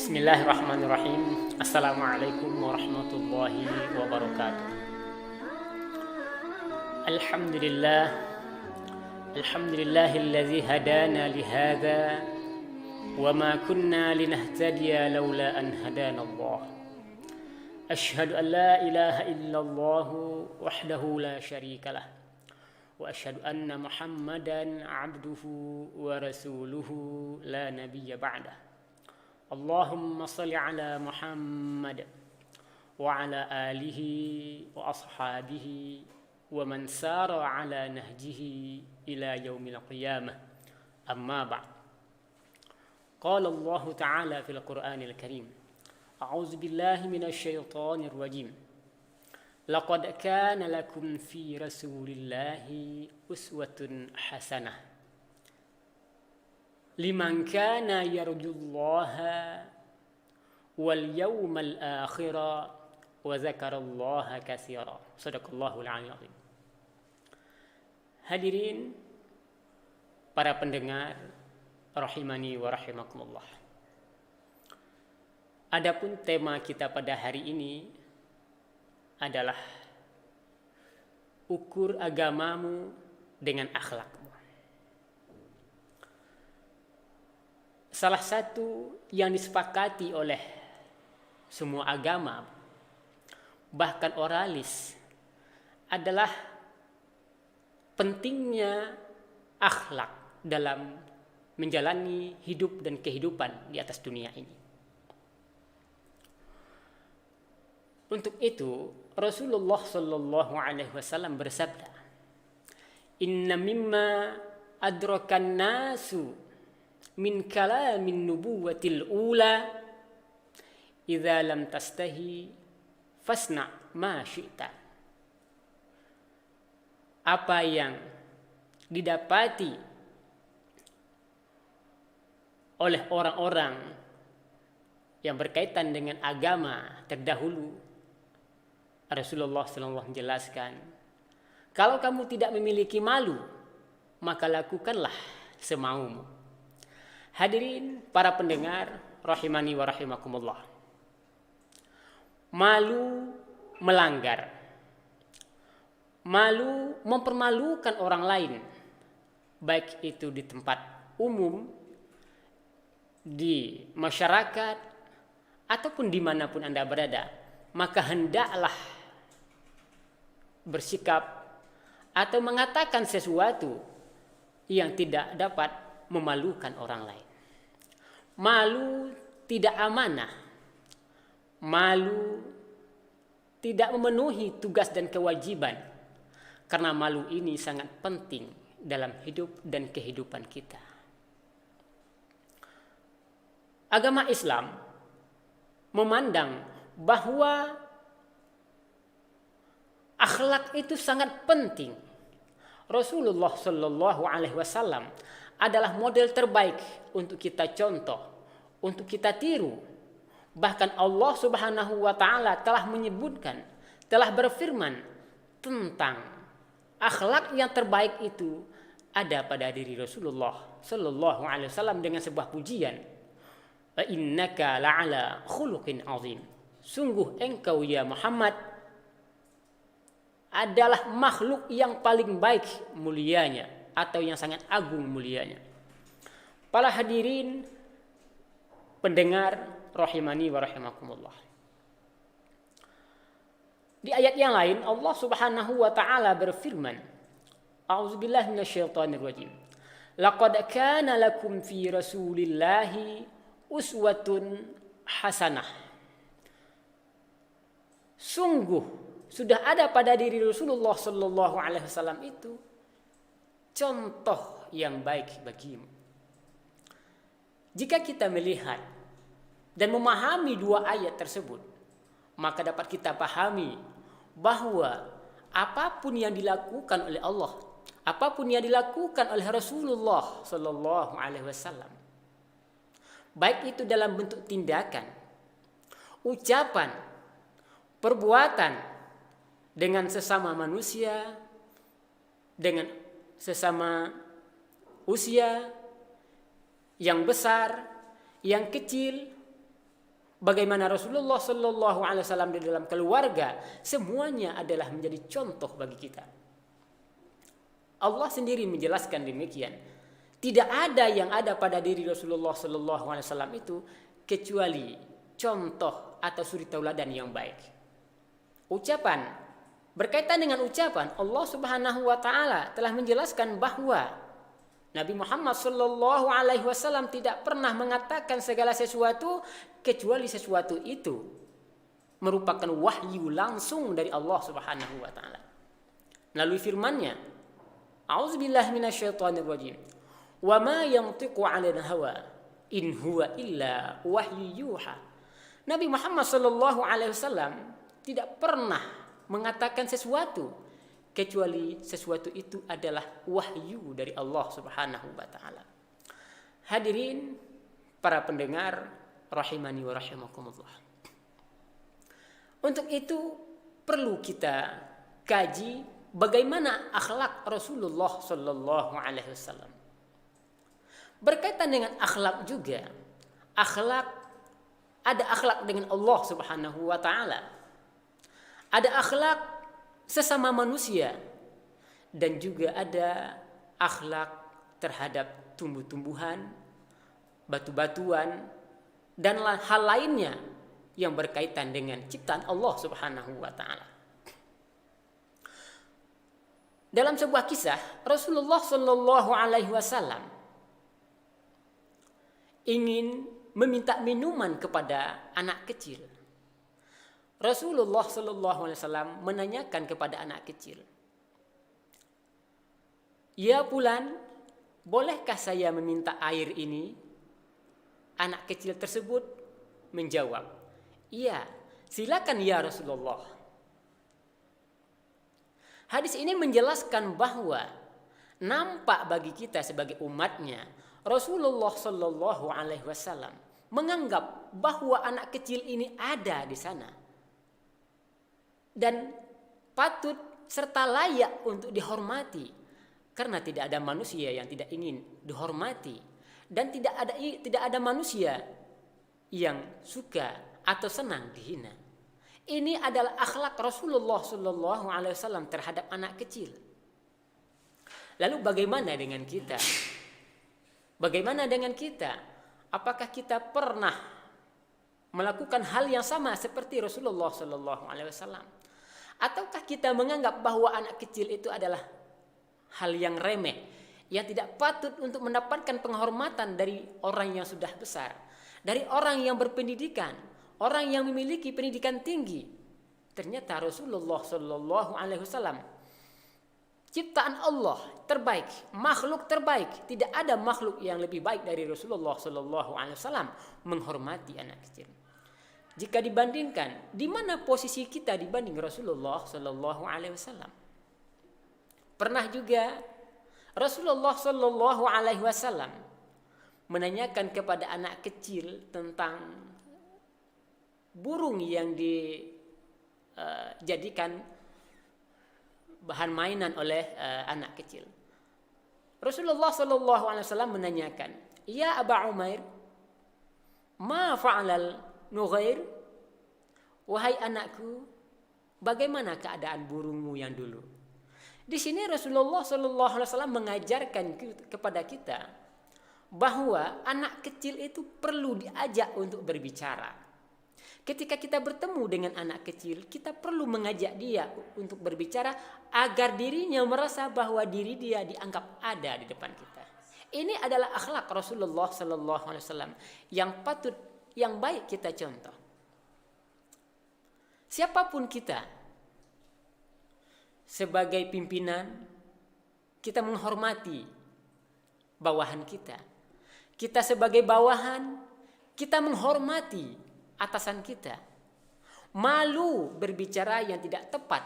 Bismillahirrahmanirrahim. Assalamualaikum warahmatullahi wabarakatuh. Alhamdulillahilladzi hadana lihadza wa ma kunna linahtadiya laula an hadana Allah. Asyhadu an la ilaha illallah wahdahu la syarikalah wa asyhadu anna Muhammadan 'abduhu wa rasuluhu la nabiyya ba'dah. Allahumma salli ala Muhammad wa ala alihi wa ashabihi wa man sara ala nahjihi ila yaumil qiyamah. Amma ba'd. Qala Allah Ta'ala fil Qur'anil Karim. A'udzu billahi minasy syaithanir rajim. Laqad kana lakum fi Rasulillahi uswatun hasanah. Liman kana yarjullaha wal yawmal akhira wa zakarallaha katsira. Shadaqallahul azim. Hadirin para pendengar rahimani wa rahimakumullah. Adapun tema kita pada hari ini adalah ukur agamamu dengan akhlakmu. Salah satu yang disepakati oleh semua agama, bahkan oralis, adalah pentingnya akhlak dalam menjalani hidup dan kehidupan di atas dunia ini. Untuk itu, Rasulullah Shallallahu Alaihi Wasallam bersabda, "Inna mimma adrakan nasu min kalamin nubuwatil ula idza lam tastahi fasna ma syi'ta." Apa yang didapati oleh orang-orang yang berkaitan dengan agama terdahulu, Rasulullah SAW menjelaskan, kalau kamu tidak memiliki malu, maka lakukanlah semaumu. Hadirin para pendengar rahimani wa rahimakumullah. Malu melanggar. Malu mempermalukan orang lain, baik itu di tempat umum, di masyarakat, ataupun dimanapun Anda berada, maka hendaklah bersikap atau mengatakan sesuatu yang tidak dapat memalukan orang lain. Malu tidak amanah. Malu tidak memenuhi tugas dan kewajiban. Karena malu ini sangat penting dalam hidup dan kehidupan kita. Agama Islam memandang bahwa akhlak itu sangat penting. Rasulullah Shallallahu Alaihi Wasallam adalah model terbaik untuk kita contoh, untuk kita tiru. Bahkan Allah Subhanahu Wa Taala telah menyebutkan, telah berfirman tentang akhlak yang terbaik itu ada pada diri Rasulullah Shallallahu Alaihi Wasallam dengan sebuah pujian. Wa innaka la'ala khuluqin azim. Sungguh engkau ya Muhammad adalah makhluk yang paling baik mulianya atau yang sangat agung mulianya. Para hadirin pendengar rahimani wa rahimakumullah. Di ayat yang lain Allah Subhanahu wa taala berfirman, A'udzubillahi minasyaitonir rajim. Laqad kana lakum fi Rasulillahi uswatun hasanah. Sungguh sudah ada pada diri Rasulullah Sallallahu Alaihi Wasallam itu contoh yang baik bagimu. Jika kita melihat dan memahami dua ayat tersebut, maka dapat kita pahami bahwa apapun yang dilakukan oleh Allah, apapun yang dilakukan oleh Rasulullah Sallallahu Alaihi Wasallam, baik itu dalam bentuk tindakan, ucapan, perbuatan dengan sesama manusia, dengan sesama usia, yang besar, yang kecil, bagaimana Rasulullah Sallallahu Alaihi Wasallam di dalam keluarga, semuanya adalah menjadi contoh bagi kita. Allah sendiri menjelaskan demikian. Tidak ada yang ada pada diri Rasulullah Sallallahu Alaihi Wasallam itu kecuali contoh atau suri tauladan yang baik. Ucapan, berkaitan dengan ucapan, Allah Subhanahu wa taala telah menjelaskan bahwa Nabi Muhammad Sallallahu Alaihi Wasallam tidak pernah mengatakan segala sesuatu kecuali sesuatu itu merupakan wahyu langsung dari Allah Subhanahu wa taala. Melalui firman-Nya, A'udzubillahi minasyaitonir rajim. Wa ma yantiqu 'anil hawa in huwa illa wahyu yuha. Nabi Muhammad Sallallahu Alaihi Wasallam tidak pernah mengatakan sesuatu kecuali sesuatu itu adalah wahyu dari Allah Subhanahu wa taala. Hadirin para pendengar rahimani wa rahimakumullah. Untuk itu perlu kita kaji bagaimana akhlak Rasulullah Sallallahu Alaihi Wasallam. Berkaitan dengan akhlak juga, ada akhlak dengan Allah Subhanahu wa taala. Ada akhlak sesama manusia dan juga ada akhlak terhadap tumbuh-tumbuhan, batu-batuan dan hal lainnya yang berkaitan dengan ciptaan Allah Subhanahu wa taala. Dalam sebuah kisah, Rasulullah Sallallahu Alaihi Wasallam ingin meminta minuman kepada anak kecil. Rasulullah Sallallahu Alaihi Wasallam menanyakan kepada anak kecil, "Ya Fulan, bolehkah saya meminta air ini?" Anak kecil tersebut menjawab, "Iya, silakan ya Rasulullah." Hadis ini menjelaskan bahwa nampak bagi kita sebagai umatnya, Rasulullah Sallallahu Alaihi Wasallam menganggap bahwa anak kecil ini ada di sana dan patut serta layak untuk dihormati, karena tidak ada manusia yang tidak ingin dihormati dan tidak ada manusia yang suka atau senang dihina. Ini adalah akhlak Rasulullah Sallallahu Alaihi Wasallam terhadap anak kecil. Lalu bagaimana dengan kita? Bagaimana dengan kita? Apakah kita pernah melakukan hal yang sama seperti Rasulullah Sallallahu Alaihi Wasallam? Ataukah kita menganggap bahwa anak kecil itu adalah hal yang remeh yang tidak patut untuk mendapatkan penghormatan dari orang yang sudah besar, dari orang yang berpendidikan, orang yang memiliki pendidikan tinggi. Ternyata Rasulullah Shallallahu Alaihi Wasallam ciptaan Allah terbaik, makhluk terbaik. Tidak ada makhluk yang lebih baik dari Rasulullah Shallallahu Alaihi Wasallam menghormati anak kecil. Jika dibandingkan, di mana posisi kita dibanding Rasulullah Shallallahu Alaihi Wasallam? Pernah juga Rasulullah Shallallahu Alaihi Wasallam menanyakan kepada anak kecil tentang burung yang dijadikan bahan mainan oleh anak kecil. Rasulullah Shallallahu Alaihi Wasallam menanyakan, ya Aba Umair, ma fa'alal nughair, wahai anakku, bagaimana keadaan burungmu yang dulu? Di sini Rasulullah Shallallahu Alaihi Wasallam mengajarkan kepada kita bahwa anak kecil itu perlu diajak untuk berbicara. Ketika kita bertemu dengan anak kecil, kita perlu mengajak dia untuk berbicara agar dirinya merasa bahwa diri dia dianggap ada di depan kita. Ini adalah akhlak Rasulullah Sallallahu Alaihi Wasallam yang patut, yang baik kita contoh. Siapapun kita, sebagai pimpinan, kita menghormati bawahan kita. Kita sebagai bawahan, kita menghormati atasan kita. Malu berbicara yang tidak tepat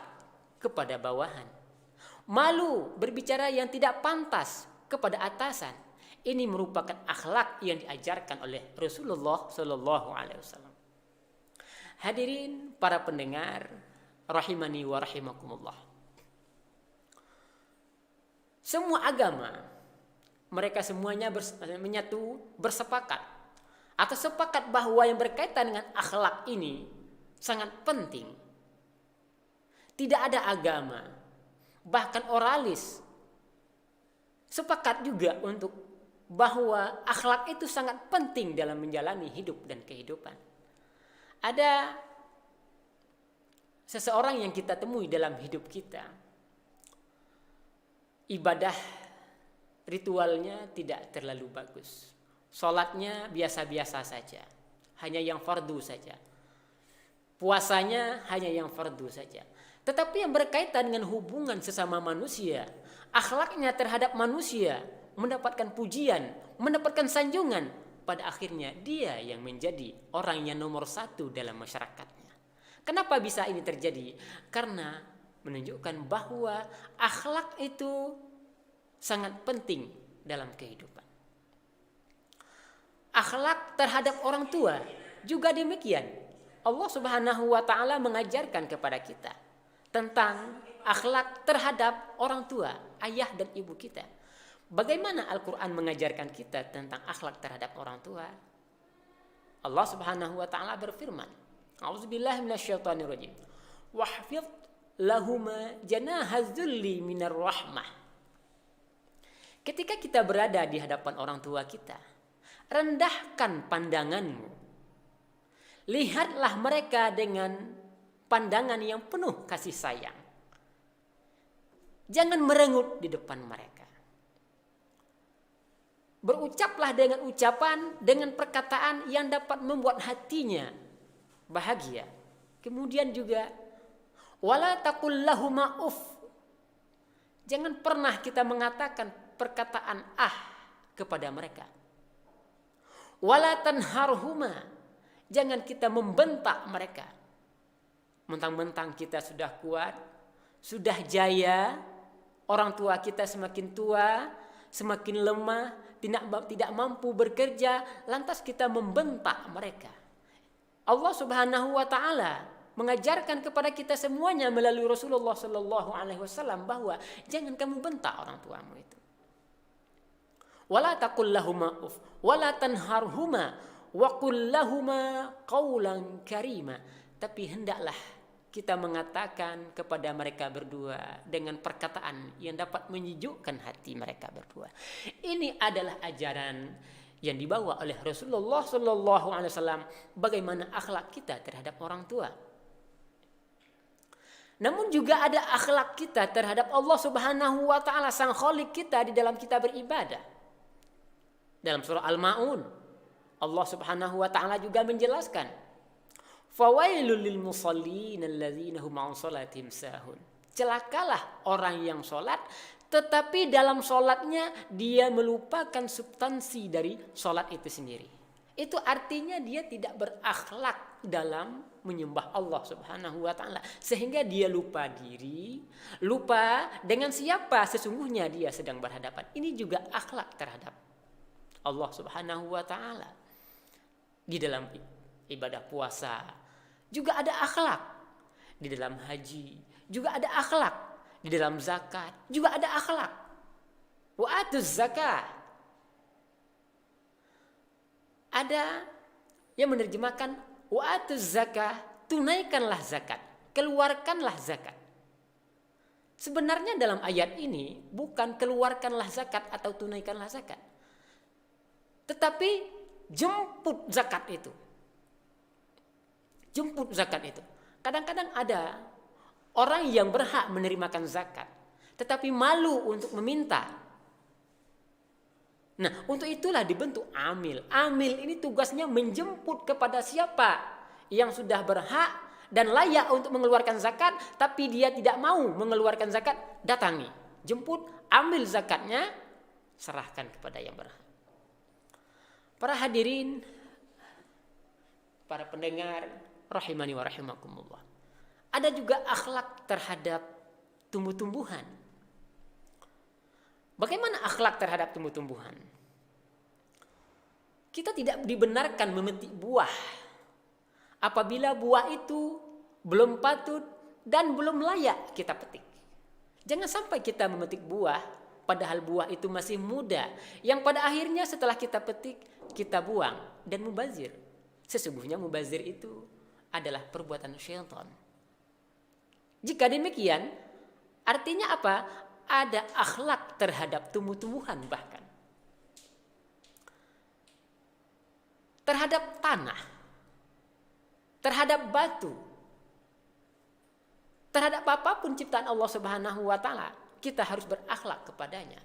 kepada bawahan. Malu berbicara yang tidak pantas kepada atasan. Ini merupakan akhlak yang diajarkan oleh Rasulullah Sallallahu Alaihi Wasallam. Hadirin para pendengar, rahimani wa rahimakumullah. Semua agama, mereka semuanya menyatu, bersepakat atau sepakat bahwa yang berkaitan dengan akhlak ini sangat penting. Tidak ada agama, bahkan oralis, sepakat juga untuk bahwa akhlak itu sangat penting dalam menjalani hidup dan kehidupan. Ada seseorang yang kita temui dalam hidup kita, ibadah ritualnya tidak terlalu bagus. Sholatnya biasa-biasa saja, hanya yang fardu saja. Puasanya hanya yang fardu saja. Tetapi yang berkaitan dengan hubungan sesama manusia, akhlaknya terhadap manusia, mendapatkan pujian, mendapatkan sanjungan, pada akhirnya dia yang menjadi orang yang nomor satu dalam masyarakatnya. Kenapa bisa ini terjadi? Karena menunjukkan bahwa akhlak itu sangat penting dalam kehidupan. Akhlak terhadap orang tua juga demikian. Allah Subhanahu wa taala mengajarkan kepada kita tentang akhlak terhadap orang tua, ayah dan ibu kita. Bagaimana Al-Qur'an mengajarkan kita tentang akhlak terhadap orang tua? Allah Subhanahu wa taala berfirman, A'udzubillahi minasyaitonirrajim. Wahfidh lahuma janahadzulli minar rahmah. Ketika kita berada di hadapan orang tua kita, rendahkan pandanganmu. Lihatlah mereka dengan pandangan yang penuh kasih sayang. Jangan merengut di depan mereka. Berucaplah dengan ucapan, dengan perkataan yang dapat membuat hatinya bahagia. Kemudian juga, wala taqul lahuma uff. Jangan pernah kita mengatakan perkataan kepada mereka. Wala tanharhuma, jangan kita membentak mereka. Mentang-mentang kita sudah kuat, sudah jaya, orang tua kita semakin tua, semakin lemah, tidak mampu bekerja, lantas kita membentak mereka. Allah Subhanahu wa taala mengajarkan kepada kita semuanya melalui Rasulullah Sallallahu Alaihi Wasallam bahwa jangan kamu bentak orang tuamu itu. Wala taqul lahuma uff, wala tanharhuma, wa qul lahuma qawlan karima. Tapi hendaklah kita mengatakan kepada mereka berdua dengan perkataan yang dapat menyejukkan hati mereka berdua. Ini adalah ajaran yang dibawa oleh Rasulullah Sallallahu Alaihi Wasallam bagaimana akhlak kita terhadap orang tua. Namun juga ada akhlak kita terhadap Allah Subhanahu wa taala, sang Khalik kita di dalam kita beribadah. Dalam surah Al-Maun, Allah Subhanahu wa taala juga menjelaskan, fawailul lil musallin alladzina hum an salatihim sahun. Celakalah orang yang sholat tetapi dalam sholatnya dia melupakan substansi dari sholat itu sendiri. Itu artinya dia tidak berakhlak dalam menyembah Allah Subhanahu wa taala, sehingga dia lupa diri, lupa dengan siapa sesungguhnya dia sedang berhadapan. Ini juga akhlak terhadap Allah Subhanahu wa taala. Di dalam ibadah puasa juga ada akhlak. Di dalam haji juga ada akhlak. Di dalam zakat juga ada akhlak. Wa atuz zakah. Ada yang menerjemahkan wa atuz zakah, tunaikanlah zakat, keluarkanlah zakat. Sebenarnya dalam ayat ini bukan keluarkanlah zakat atau tunaikanlah zakat, tetapi jemput zakat itu. Jemput zakat itu. Kadang-kadang ada orang yang berhak menerimakan zakat tetapi malu untuk meminta. Nah, untuk itulah dibentuk amil. Amil ini tugasnya menjemput kepada siapa yang sudah berhak dan layak untuk mengeluarkan zakat, tapi dia tidak mau mengeluarkan zakat, datangi, jemput, ambil zakatnya, serahkan kepada yang berhak. Para hadirin, para pendengar, rahimani wa rahimakumullah. Ada juga akhlak terhadap tumbuh-tumbuhan. Bagaimana akhlak terhadap tumbuh-tumbuhan? Kita tidak dibenarkan memetik buah apabila buah itu belum patut dan belum layak kita petik. Jangan sampai kita memetik buah padahal buah itu masih muda, yang pada akhirnya setelah kita petik kita buang dan mubazir. Sesungguhnya mubazir itu adalah perbuatan syaitan. Jika demikian, artinya apa? Ada akhlak terhadap tumbuh-tumbuhan, bahkan terhadap tanah, terhadap batu, terhadap apapun ciptaan Allah Subhanahu wa taala, kita harus berakhlak kepadanya.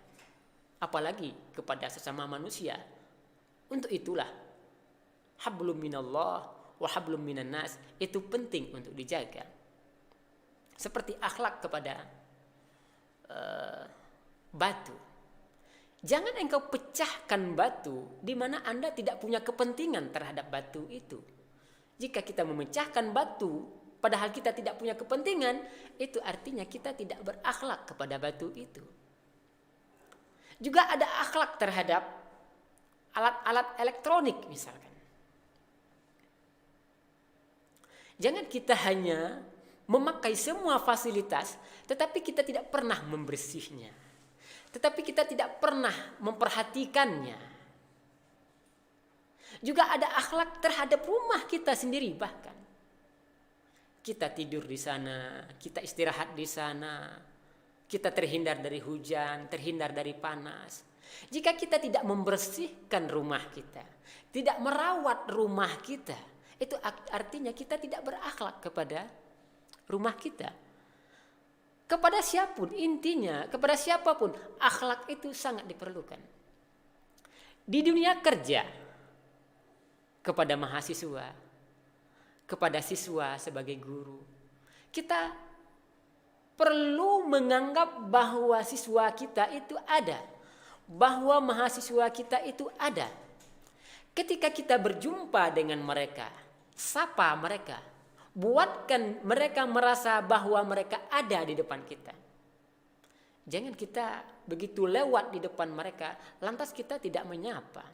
Apalagi kepada sesama manusia. Untuk itulah hablum minallah wa hablum minan nas itu penting untuk dijaga. Seperti akhlak kepada batu. Jangan engkau pecahkan batu di mana Anda tidak punya kepentingan terhadap batu itu. Jika kita memecahkan batu padahal kita tidak punya kepentingan, itu artinya kita tidak berakhlak kepada batu itu. Juga ada akhlak terhadap alat-alat elektronik misalkan. Jangan kita hanya memakai semua fasilitas, tetapi kita tidak pernah membersihnya. Tetapi kita tidak pernah memperhatikannya. Juga ada akhlak terhadap rumah kita sendiri bahkan. Kita tidur di sana, kita istirahat di sana, kita terhindar dari hujan, terhindar dari panas. Jika kita tidak membersihkan rumah kita, tidak merawat rumah kita, itu artinya kita tidak berakhlak kepada rumah kita. Kepada siapapun, intinya kepada siapapun, akhlak itu sangat diperlukan. Di dunia kerja, kepada mahasiswa, kepada siswa sebagai guru, kita perlu menganggap bahwa siswa kita itu ada, bahwa mahasiswa kita itu ada. Ketika kita berjumpa dengan mereka, sapa mereka, buatkan mereka merasa bahwa mereka ada di depan kita. Jangan kita begitu lewat di depan mereka, lantas kita tidak menyapa.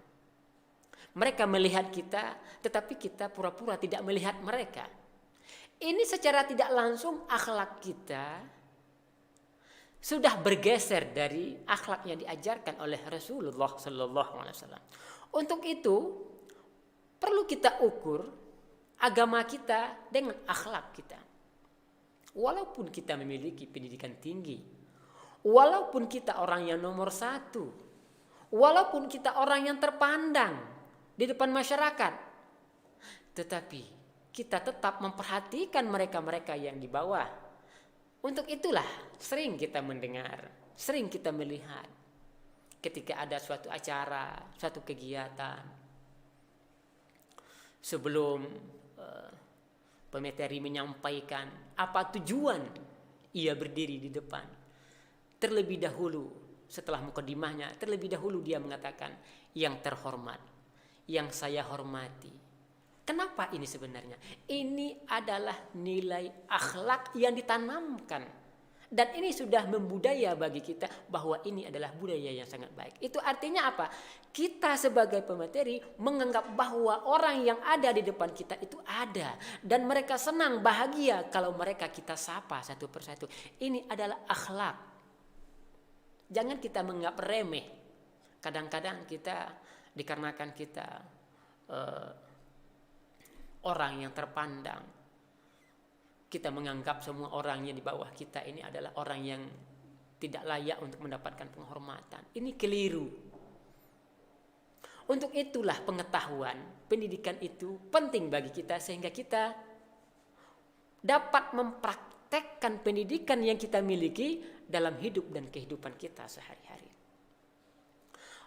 Mereka melihat kita, tetapi kita pura-pura tidak melihat mereka. Ini secara tidak langsung akhlak kita sudah bergeser dari akhlak yang diajarkan oleh Rasulullah SAW. Untuk itu perlu kita ukur agama kita dengan akhlak kita. Walaupun kita memiliki pendidikan tinggi, walaupun kita orang yang nomor 1, walaupun kita orang yang terpandang di depan masyarakat, tetapi kita tetap memperhatikan mereka-mereka yang di bawah. Untuk itulah sering kita mendengar, sering kita melihat ketika ada suatu acara, suatu kegiatan, sebelum pemateri menyampaikan apa tujuan ia berdiri di depan, terlebih dahulu setelah mukadimahnya, terlebih dahulu dia mengatakan, yang terhormat, yang saya hormati. Kenapa ini sebenarnya? Ini adalah nilai akhlak yang ditanamkan. Dan ini sudah membudaya bagi kita bahwa ini adalah budaya yang sangat baik. Itu artinya apa? Kita sebagai pemateri menganggap bahwa orang yang ada di depan kita itu ada. Dan mereka senang, bahagia kalau mereka kita sapa satu persatu. Ini adalah akhlak. Jangan kita menganggap remeh. Kadang-kadang kita, dikarenakan kita orang yang terpandang, kita menganggap semua orang yang di bawah kita ini adalah orang yang tidak layak untuk mendapatkan penghormatan. Ini keliru. Untuk itulah pengetahuan, pendidikan itu penting bagi kita sehingga kita dapat mempraktekkan pendidikan yang kita miliki dalam hidup dan kehidupan kita sehari-hari.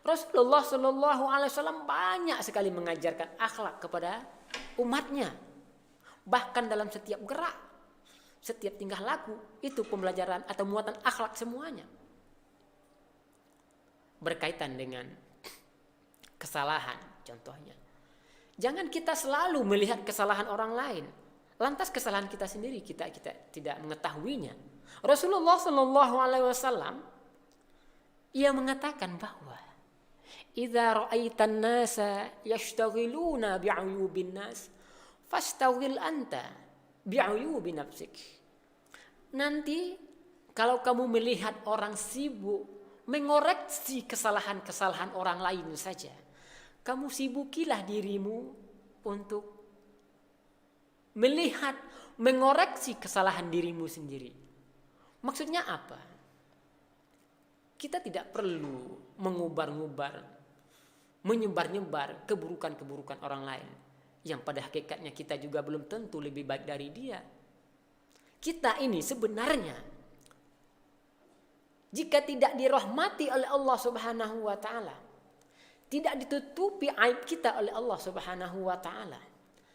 Rasulullah SAW banyak sekali mengajarkan akhlak kepada umatnya. Bahkan dalam setiap gerak, setiap tingkah laku, itu pembelajaran atau muatan akhlak semuanya. Berkaitan dengan kesalahan contohnya. Jangan kita selalu melihat kesalahan orang lain, lantas kesalahan kita sendiri kita tidak mengetahuinya. Rasulullah SAW ia mengatakan bahwa idza ra'aitan nasa yashtaghiluna bi'uyubin nas fastaghil anta bi'uyubi nafsik. Nanti kalau kamu melihat orang sibuk mengoreksi kesalahan-kesalahan orang lain saja, kamu sibukilah dirimu untuk melihat, mengoreksi kesalahan dirimu sendiri. Maksudnya apa? Kita tidak perlu menyebar-nyebar keburukan-keburukan orang lain yang pada hakikatnya kita juga belum tentu lebih baik dari dia. Kita ini sebenarnya jika tidak dirahmati oleh Allah Subhanahu wa taala, tidak ditutupi aib kita oleh Allah Subhanahu wa taala,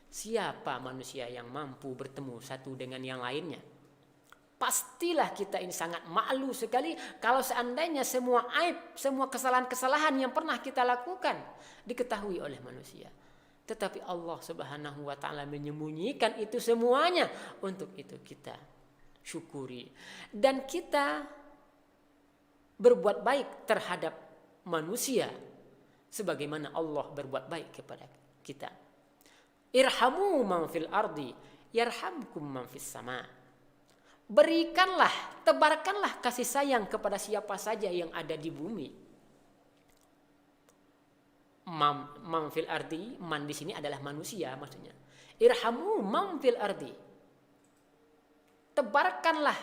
siapa manusia yang mampu bertemu satu dengan yang lainnya? Pastilah kita ini sangat malu sekali kalau seandainya semua aib, semua kesalahan-kesalahan yang pernah kita lakukan diketahui oleh manusia. Tetapi Allah Subhanahu wa taala menyembunyikan itu semuanya. Untuk itu kita syukuri dan kita berbuat baik terhadap manusia sebagaimana Allah berbuat baik kepada kita. Irhamu man fil ardi yarhamkum man fis sama. Berikanlah, tebarkanlah kasih sayang kepada siapa saja yang ada di bumi. Man fil ardi, man di sini adalah manusia maksudnya. Irhamu man fil ardi. Tebarkanlah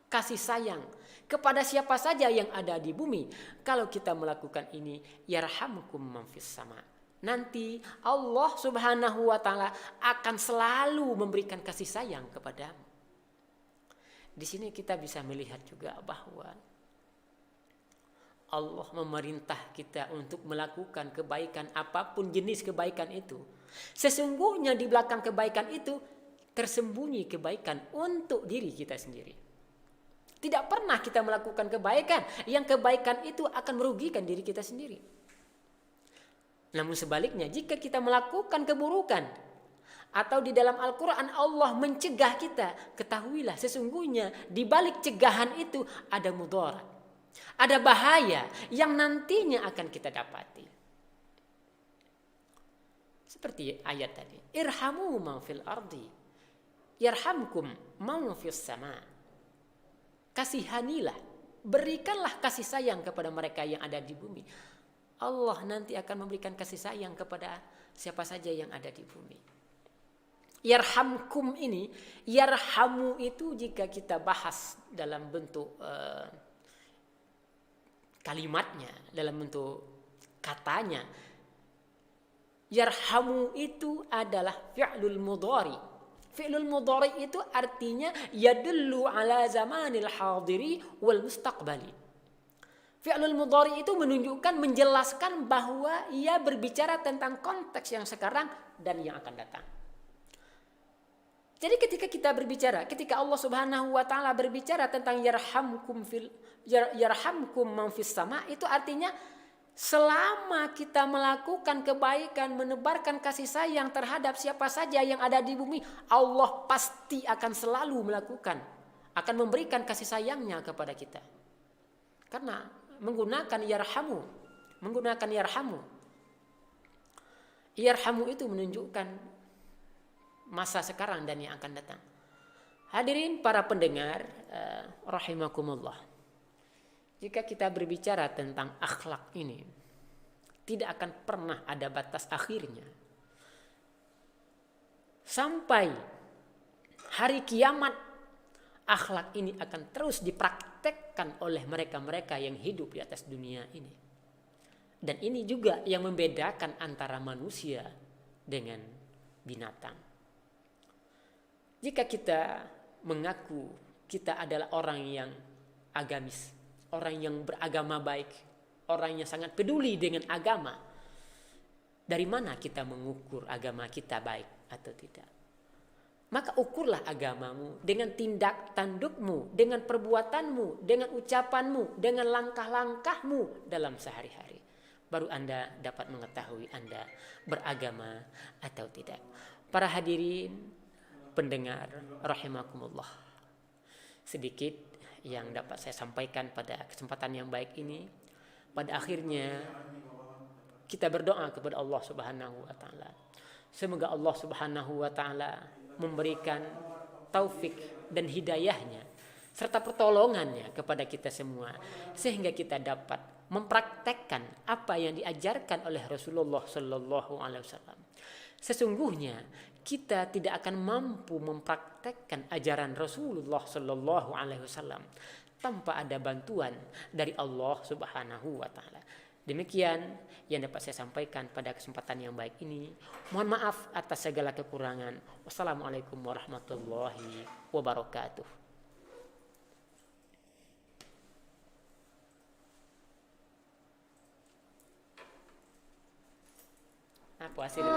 kasih sayang kepada siapa saja yang ada di bumi. Kalau kita melakukan ini, yarhamkum man fis sama. Nanti Allah Subhanahu wa taala akan selalu memberikan kasih sayang kepadamu. Di sini kita bisa melihat juga bahwa Allah memerintah kita untuk melakukan kebaikan apapun jenis kebaikan itu. Sesungguhnya di belakang kebaikan itu tersembunyi kebaikan untuk diri kita sendiri. Tidak pernah kita melakukan kebaikan yang kebaikan itu akan merugikan diri kita sendiri. Namun sebaliknya, jika kita melakukan keburukan atau di dalam Al-Quran Allah mencegah kita, ketahuilah sesungguhnya di balik cegahan itu ada mudarat, ada bahaya yang nantinya akan kita dapati. Seperti ayat tadi, irhamu man fil ardi yarhamkum man fis sama. Kasihanilah, berikanlah kasih sayang kepada mereka yang ada di bumi. Allah nanti akan memberikan kasih sayang kepada siapa saja yang ada di bumi. Yarhamkum ini, yarhamu itu jika kita bahas dalam bentuk kalimatnya, dalam bentuk katanya, yarhamu itu adalah fi'lul mudhari. Fi'lul mudhari itu artinya yadullu ala zamanil hadiri wal mustaqbali. Fi'lul mudhari itu menunjukkan, menjelaskan bahwa ia berbicara tentang konteks yang sekarang dan yang akan datang. Jadi ketika Allah Subhanahu wa taala berbicara tentang yarhamkum man fis sama, itu artinya selama kita melakukan kebaikan, menebarkan kasih sayang terhadap siapa saja yang ada di bumi, Allah pasti akan selalu melakukan, akan memberikan kasih sayangnya kepada kita. Karena menggunakan yarhamu. Yarhamu itu menunjukkan masa sekarang dan yang akan datang. Hadirin para pendengar rahimakumullah. Jika kita berbicara tentang akhlak ini, tidak akan pernah ada batas akhirnya. Sampai hari kiamat, akhlak ini akan terus dipraktekkan oleh mereka-mereka yang hidup di atas dunia ini. Dan ini juga yang membedakan antara manusia dengan binatang. Jika kita mengaku kita adalah orang yang agamis, orang yang beragama baik, orang yang sangat peduli dengan agama, dari mana kita mengukur agama kita baik atau tidak? Maka ukurlah agamamu dengan tindak tandukmu, dengan perbuatanmu, dengan ucapanmu, dengan langkah-langkahmu dalam sehari-hari. Baru Anda dapat mengetahui Anda beragama atau tidak. Para hadirin pendengar rahimakumullah, sedikit yang dapat saya sampaikan pada kesempatan yang baik ini. Pada akhirnya kita berdoa kepada Allah Subhanahu wa taala. Semoga Allah Subhanahu wa taala memberikan taufik dan hidayahnya serta pertolongannya kepada kita semua, sehingga kita dapat mempraktekkan apa yang diajarkan oleh Rasulullah sallallahu alaihi wasallam. Sesungguhnya kita tidak akan mampu mempraktekkan ajaran Rasulullah sallallahu alaihi wasallam tanpa ada bantuan dari Allah Subhanahu wa taala. Demikian yang dapat saya sampaikan pada kesempatan yang baik ini. Mohon maaf atas segala kekurangan. Wassalamualaikum warahmatullahi wabarakatuh. Apa hasilnya?